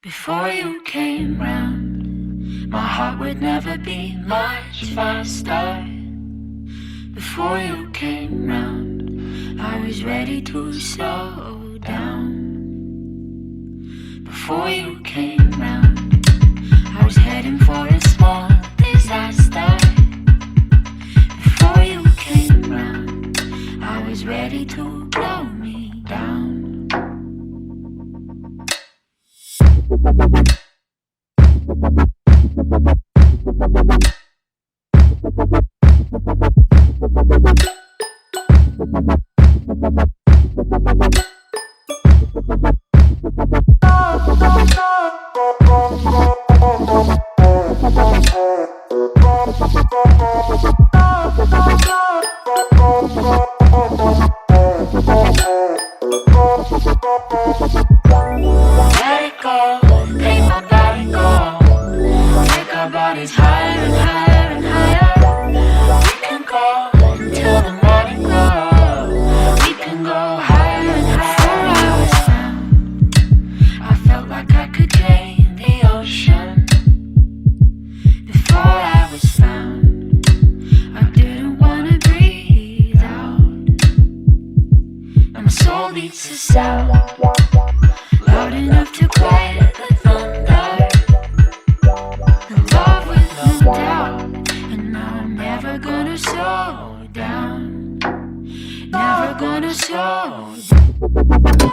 Before you came round, my heart would never beat much faster. Before you came round, I was ready to slow down. Before you came round, I was heading for a small disaster. Before you came round, I was ready to blow me down. Let it go, make my body go. Take our bodies higher and higher and higher. We can go until the morning glow. We can go higher and higher. Before I was found, I felt like I could drain the ocean. Before I was found, I didn't wanna breathe out. And my soul beats a sound loud enough to quiet the thunder. The love with no doubt, and now I'm never gonna slow down. Never gonna slow down.